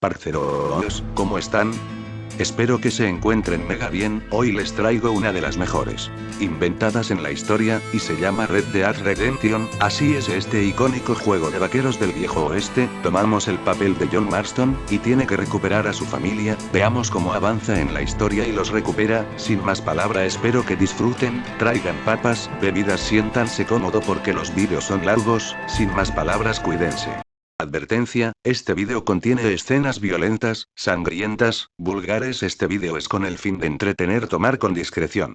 Parceroos, ¿cómo están? Espero que se encuentren mega bien. Hoy les traigo una de las mejores inventadas en la historia, y se llama Red Dead Redemption. Así es, este icónico juego de vaqueros del viejo oeste. Tomamos el papel de John Marston, y tiene que recuperar a su familia. Veamos cómo avanza en la historia y los recupera. Sin más palabra, espero que disfruten. Traigan papas, bebidas, siéntanse cómodo porque los vídeos son largos. Sin más palabras, cuídense. Advertencia, este vídeo contiene escenas violentas, sangrientas, vulgares. Este vídeo es con el fin de entretener, tomar con discreción.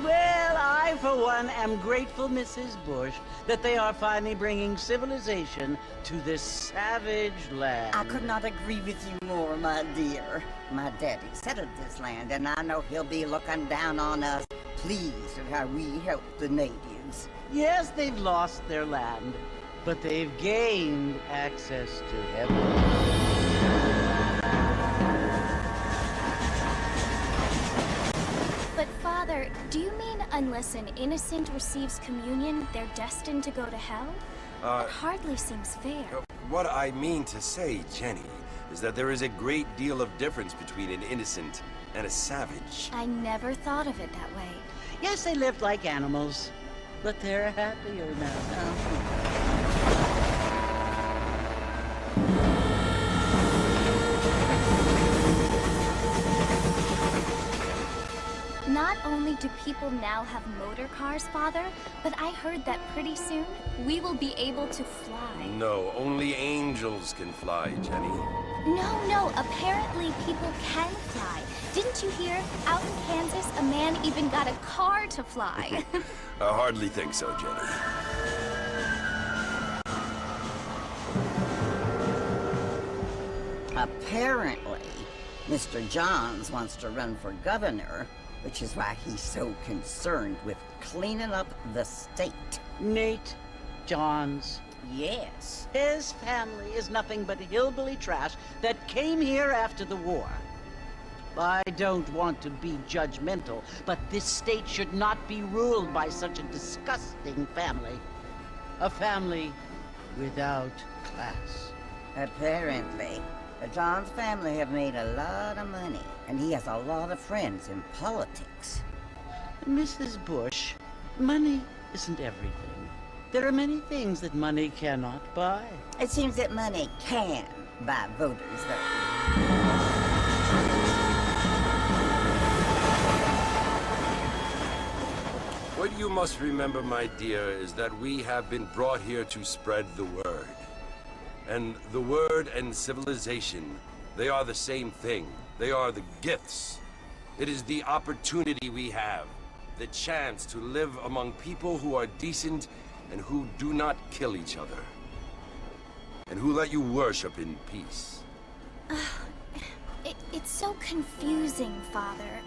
Well, I, for one, am grateful, Mrs. Bush, that they are finally bringing civilization to this savage land. I could not agree with you more, my dear. My daddy settled this land, and I know he'll be looking down on us, pleased at how we help the natives. Yes, they've lost their land, but they've gained access to heaven. But Father, do you mean unless an innocent receives communion, they're destined to go to hell? That hardly seems fair. What I mean to say, Jenny, is that there is a great deal of difference between an innocent and a savage. I never thought of it that way. Yes, they lived like animals, but they're happier now. Not only do people now have motor cars, Father, but I heard that pretty soon we will be able to fly. No, only angels can fly, Jenny. No, apparently people can fly. Didn't you hear? Out in Kansas, a man even got a car to fly. I hardly think so, Jenny. Apparently, Mr. Johns wants to run for governor, which is why he's so concerned with cleaning up the state. Nate Johns. Yes. His family is nothing but hillbilly trash that came here after the war. I don't want to be judgmental, but this state should not be ruled by such a disgusting family. A family without class. Apparently. The Johns family have made a lot of money, and he has a lot of friends in politics. Mrs. Bush, money isn't everything. There are many things that money cannot buy. It seems that money can buy voters, though. What you must remember, my dear, is that we have been brought here to spread the word. And the word and civilization, they are the same thing. They are the gifts. It is the opportunity we have, the chance to live among people who are decent and who do not kill each other. And who let you worship in peace. It's so confusing, Father.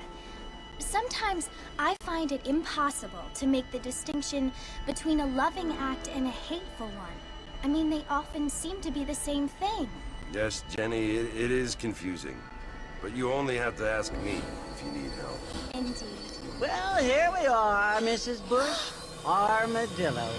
Sometimes I find it impossible to make the distinction between a loving act and a hateful one. I mean, they often seem to be the same thing. Yes, Jenny, it is confusing. But you only have to ask me if you need help. Indeed. Well, here we are, Mrs. Bush. Armadillo.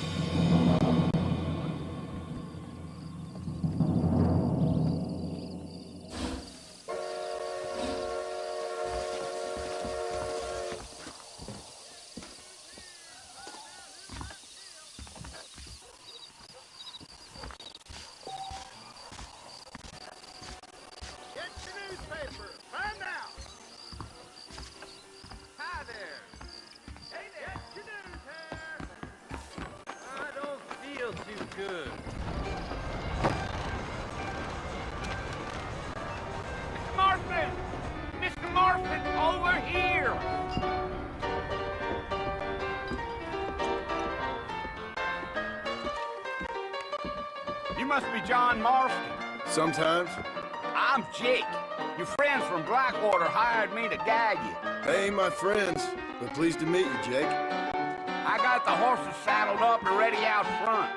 You must be John Marston. Sometimes. I'm Jake. Your friends from Blackwater hired me to gag you. Hey, my friends. But pleased to meet you, Jake. I got the horses saddled up and ready out front.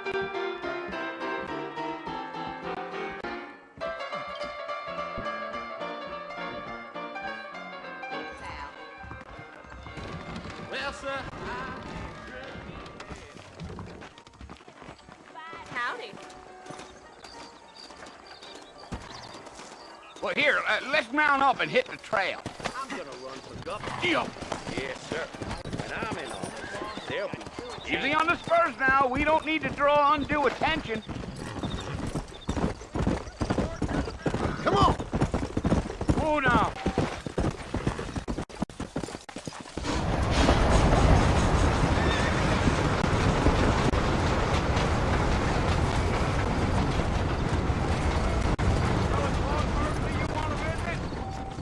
Well, sir, Howdy. Well, here, let's mount up and hit the trail. I'm gonna run for governor. Yes, sir. When I'm in office, there'll be... Easy on the spurs now. We don't need to draw undue attention. Come on! Oh, now.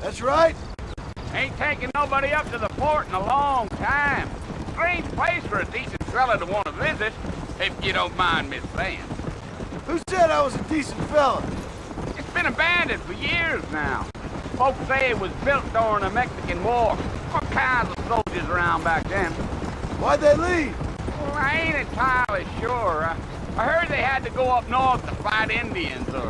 That's right. Ain't taking nobody up to the fort in a long time. Strange place for a decent fella to want to visit, if you don't mind me saying. Who said I was a decent fella? It's been abandoned for years now. Folks say it was built during the Mexican War. All kinds of soldiers around back then. Why'd they leave? Well, I ain't entirely sure. I heard they had to go up north to fight Indians, or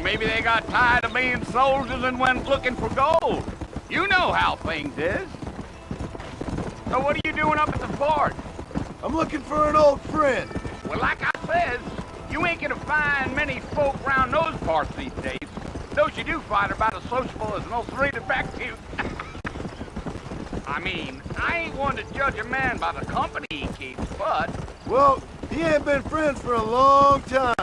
maybe they got tired of being soldiers and went looking for gold. You know how things is. So what are you doing up at the fort? I'm looking for an old friend. Well, like I says, you ain't gonna find many folk around those parts these days. Those you do find are about as sociable as an old three defective. I mean, I ain't one to judge a man by the company he keeps, but... Well, he ain't been friends for a long time.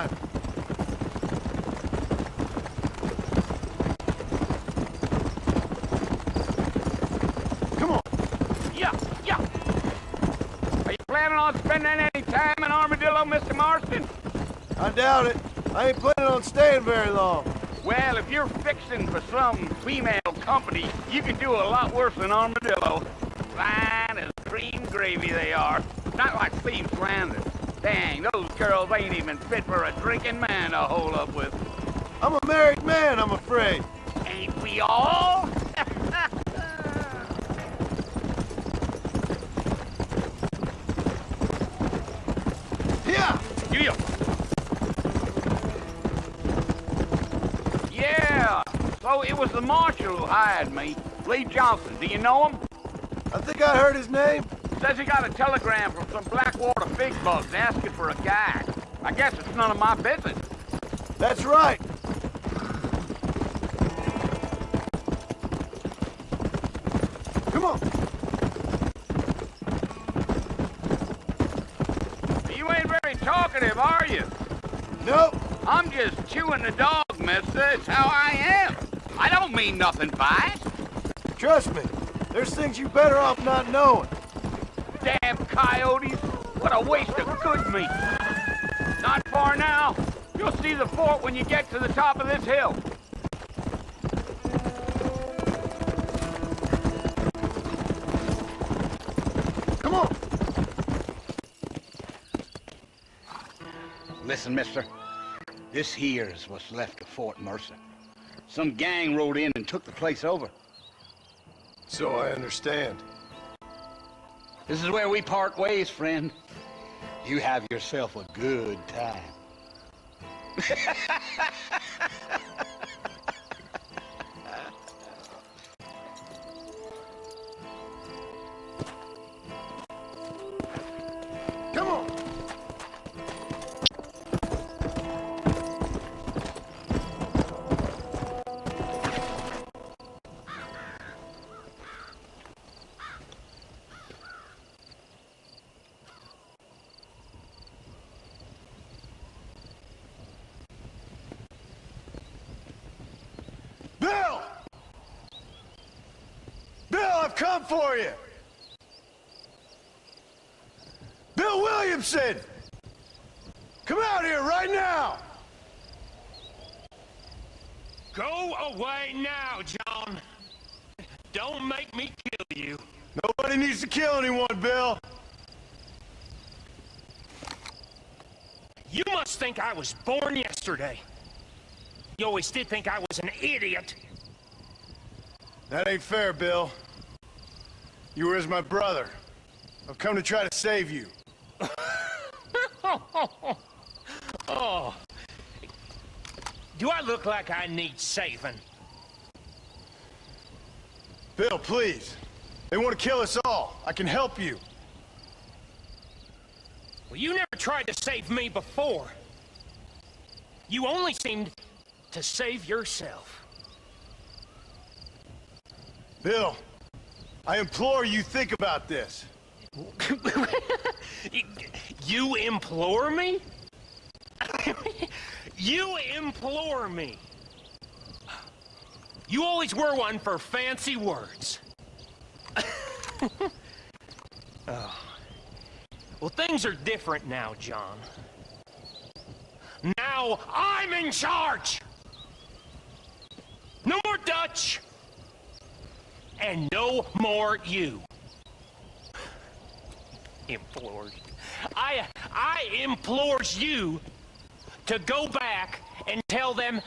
Spending any time in Armadillo, Mr. Marston? I doubt it. I ain't planning on staying very long. Well, if you're fixing for some female company, you can do a lot worse than Armadillo. Fine as cream gravy they are. Not like Steve Flanders. Dang, those girls ain't even fit for a drinking man to hold up with. I'm a married man, I'm afraid. Ain't we all? Yeah, so it was the marshal who hired me, Lee Johnson. Do you know him? I think I heard his name. Says he got a telegram from some Blackwater big bugs asking for a guy. I guess it's none of my business. That's right. Come on. You ain't very talkative, are you? Nope. I'm just chewing the dog, mister. It's how I am. I don't mean nothing by it. Trust me, there's things you better off not knowing. Damn coyotes! What a waste of good meat! Not far now. You'll see the fort when you get to the top of this hill. Come on! Listen, mister. This here is what's left of Fort Mercer. Some gang rode in and took the place over. So I understand. This is where we part ways, friend. You have yourself a good time. Come on! Bill! Bill, I've come for you! Bill Williamson! Come out here right now! Go away now, John. Don't make me kill you. Nobody needs to kill anyone, Bill. You must think I was born yesterday. You always did think I was an idiot. That ain't fair, Bill. You were as my brother. I've come to try to save you. Oh. Do I look like I need saving? Bill, please. They want to kill us all. I can help you. Well, you never tried to save me before. You only seemed to save yourself. Bill, I implore you think about this. You implore me? You implore me. You always were one for fancy words. Oh. Well, things are different now, John. Now I'm in charge! No more Dutch! And no more you. Implores. I implores you to go back and tell them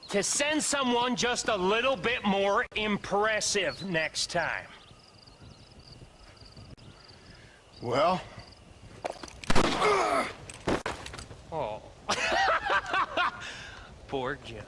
to send someone just a little bit more impressive next time. Well? Oh. Poor John.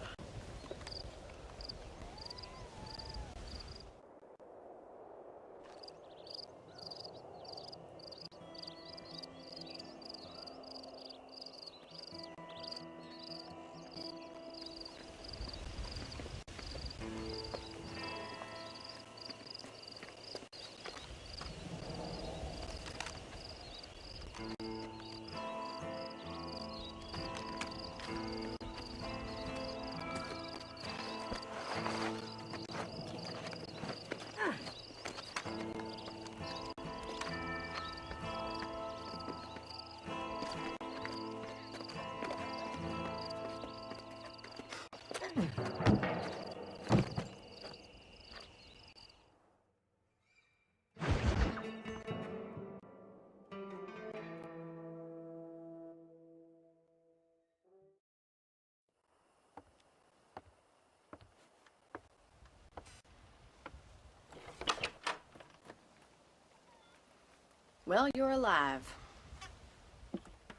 Well, you're alive.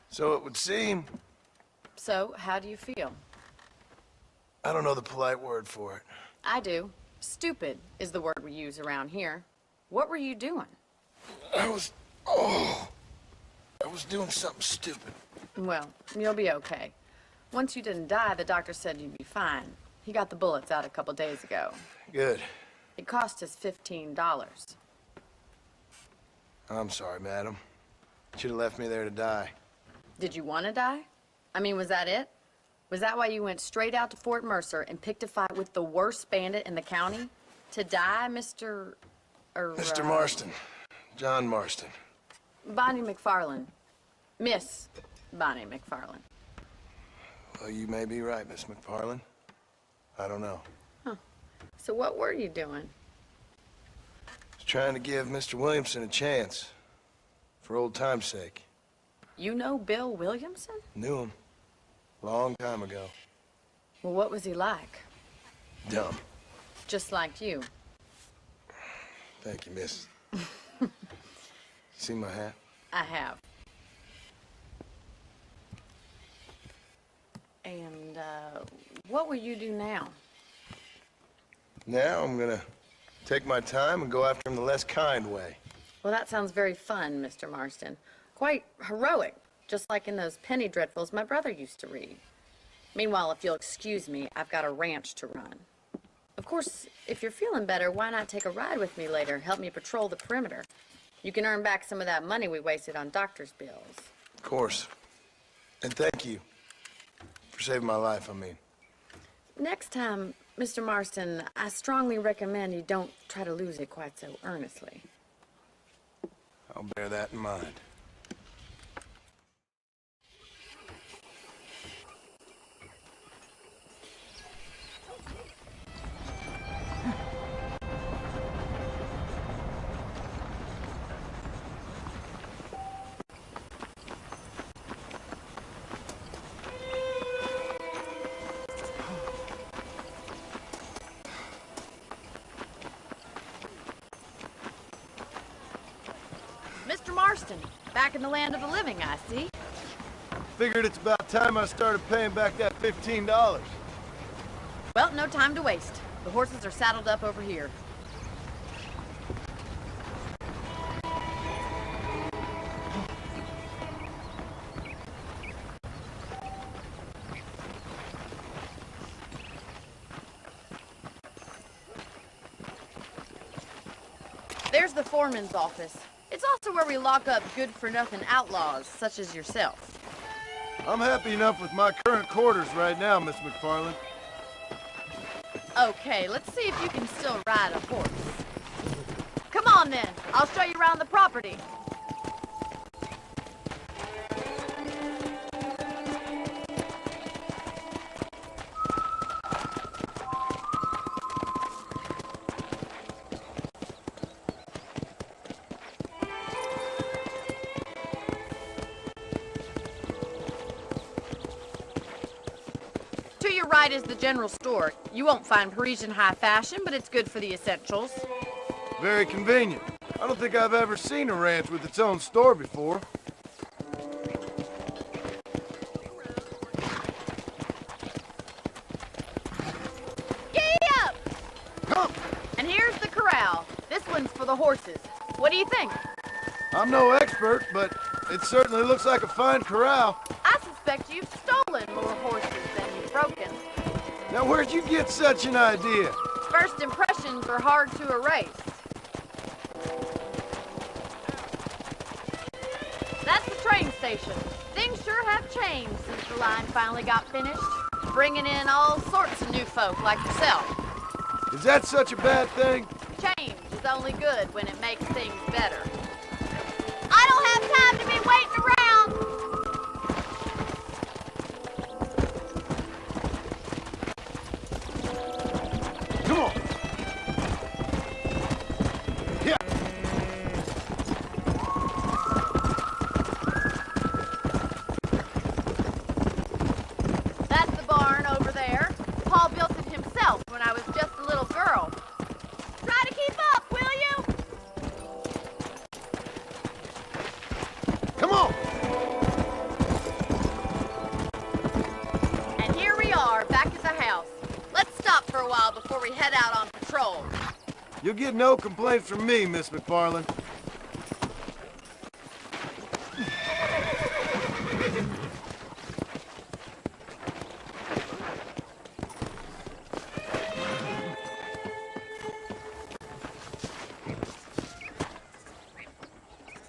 So it would seem. So, how do you feel? I don't know the polite word for it. I do. Stupid is the word we use around here. What were you doing? I was doing something stupid. Well, you'll be okay. Once you didn't die, the doctor said you'd be fine. He got the bullets out a couple days ago. Good. It cost us $15. I'm sorry, madam. Should have left me there to die. Did you want to die? I mean, was that it? Was that why you went straight out to Fort Mercer and picked a fight with the worst bandit in the county? To die, Mr. Mr. Marston. John Marston. Bonnie McFarlane. Miss Bonnie McFarlane. Well, you may be right, Miss McFarlane. I don't know. Huh. So what were you doing? Just trying to give Mr. Williamson a chance. For old time's sake. You know Bill Williamson? Knew him. Long time ago. Well, what was he like? Dumb. Just like you. Thank you, miss. See my hat? I have. And, what will you do now? Now I'm gonna take my time and go after him the less kind way. Well, that sounds very fun, Mr. Marston. Quite heroic, just like in those penny dreadfuls my brother used to read. Meanwhile, if you'll excuse me, I've got a ranch to run. Of course, if you're feeling better, why not take a ride with me later? Help me patrol the perimeter. You can earn back some of that money we wasted on doctor's bills. Of course. And thank you. For saving my life, I mean. Next time, Mr. Marston, I strongly recommend you don't try to lose it quite so earnestly. I'll bear that in mind. Mr. Marston, back in the land of the living, I see. Figured it's about time I started paying back that $15. Well, no time to waste. The horses are saddled up over here. There's the foreman's office. It's also where we lock up good-for-nothing outlaws, such as yourself. I'm happy enough with my current quarters right now, Miss McFarlane. Okay, let's see if you can still ride a horse. Come on then, I'll show you around the property. To your right is the general store. You won't find Parisian high fashion, but it's good for the essentials. Very convenient. I don't think I've ever seen a ranch with its own store before. Giddy up! Come! And here's the corral. This one's for the horses. What do you think? I'm no expert, but it certainly looks like a fine corral. I suspect you've stolen more horses than you've broken. Now, where'd you get such an idea? First impressions are hard to erase. That's the train station. Things sure have changed since the line finally got finished, bringing in all sorts of new folk like yourself. Is that such a bad thing? Change is only good when it makes things better. I don't have time to be waiting around! Come on! Yeah! That's the barn over there. Paul built it himself when I was just a little girl. Try to keep up, will you? Come on! And here we are, back at the house. Let's stop for a while before we head out on patrol. You'll get no complaints from me, Miss McFarlane.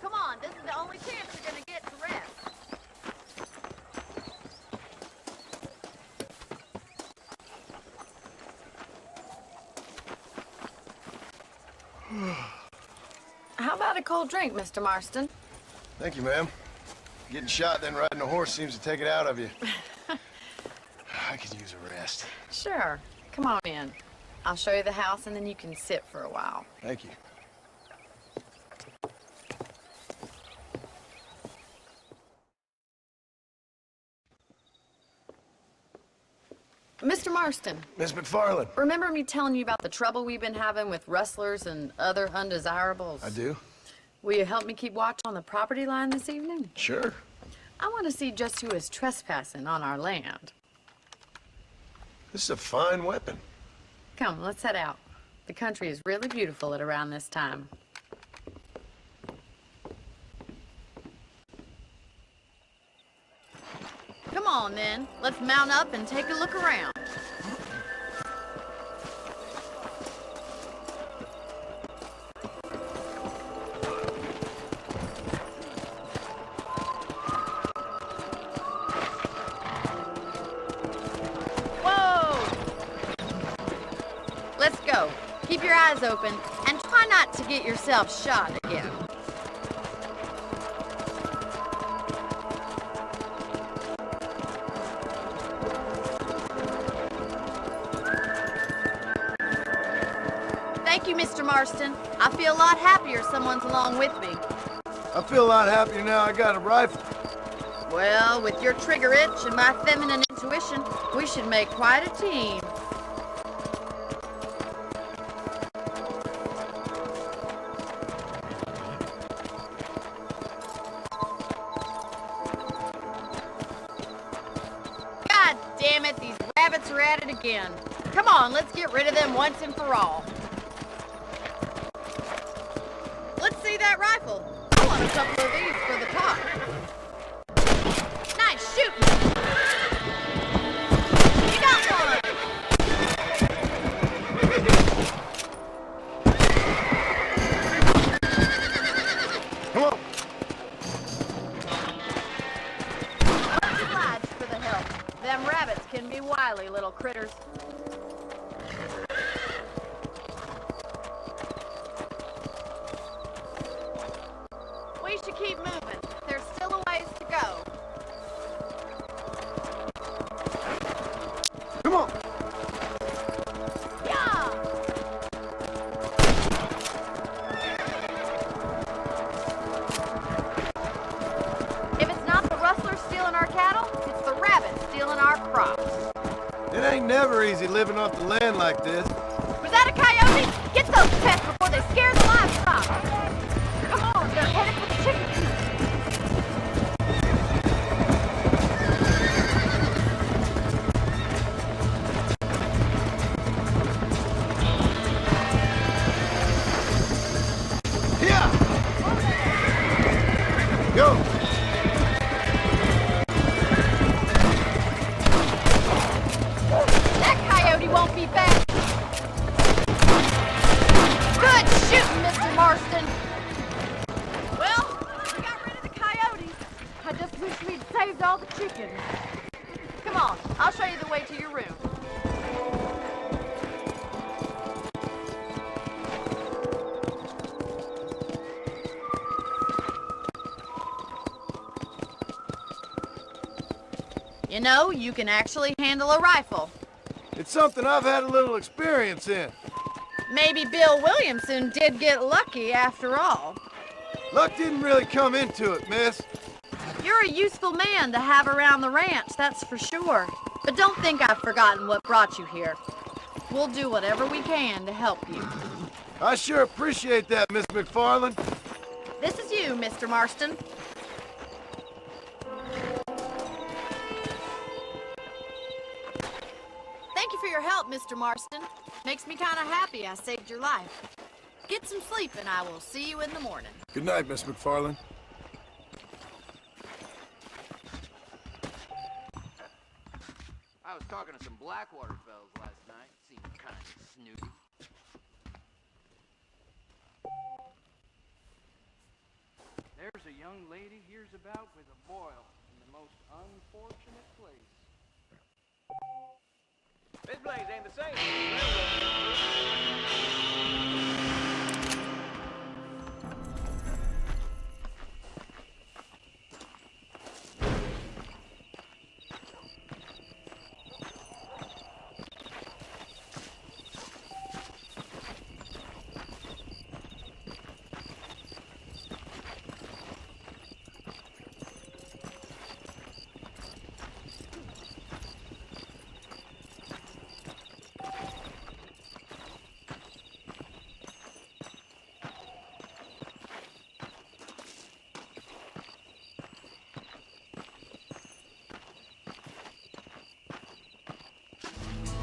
Come on, this is the only chance you're gonna get to rest. How about a cold drink, Mr. Marston? Thank you, ma'am. Getting shot, then riding a horse seems to take it out of you. I could use a rest. Sure. Come on in. I'll show you the house, and then you can sit for a while. Thank you. Mr. Marston. Miss McFarland. Remember me telling you about the trouble we've been having with rustlers and other undesirables? I do. Will you help me keep watch on the property line this evening? Sure. I want to see just who is trespassing on our land. This is a fine weapon. Come, let's head out. The country is really beautiful at around this time. Come on, then. Let's mount up and take a look around. Let's go. Keep your eyes open and try not to get yourself shot again. Thank you, Mr. Marston. I feel a lot happier someone's along with me. I feel a lot happier now I got a rifle. Well, with your trigger itch and my feminine intuition, we should make quite a team. God damn it, these rabbits are at it again. Come on, let's get rid of them once and for all. Let's see that rifle. I want a couple of these for the pot. Nice shooting. You got one. Come on. Much obliged for the help. Them rabbits can be wily little critters. We should keep moving. There's still a ways to go. Come on. Yeah! If it's not the rustlers stealing our cattle, it's the rabbits stealing our crops. It ain't never easy living off the land like this. Was that a coyote? Get those pests before they scare the livestock. Come on, they're headed for the chicken coop. Yeah. Go. That coyote won't be back. Good shooting, Mr. Marston. Well, we got rid of the coyotes. I just wish we'd saved all the chickens. Come on, I'll show you the way to your room. You know, you can actually handle a rifle. It's something I've had a little experience in. Maybe Bill Williamson did get lucky after all. Luck didn't really come into it, miss. You're a useful man to have around the ranch, that's for sure. But don't think I've forgotten what brought you here. We'll do whatever we can to help you. I sure appreciate that, Miss McFarland. This is you, Mr. Marston. Thank you for your help, Mr. Marston. Makes me kind of happy I saved your life. Get some sleep and I will see you in the morning. Good night, Miss McFarland. I was talking to some Blackwater fellas last night. Seemed kind of snooty. There's a young lady hears about with a boil in the most unfortunate place. This place ain't the same.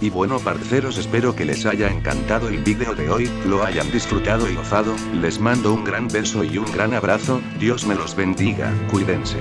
Y bueno parceros, espero que les haya encantado el vídeo de hoy, lo hayan disfrutado y gozado, les mando un gran beso y un gran abrazo, Dios me los bendiga, cuídense.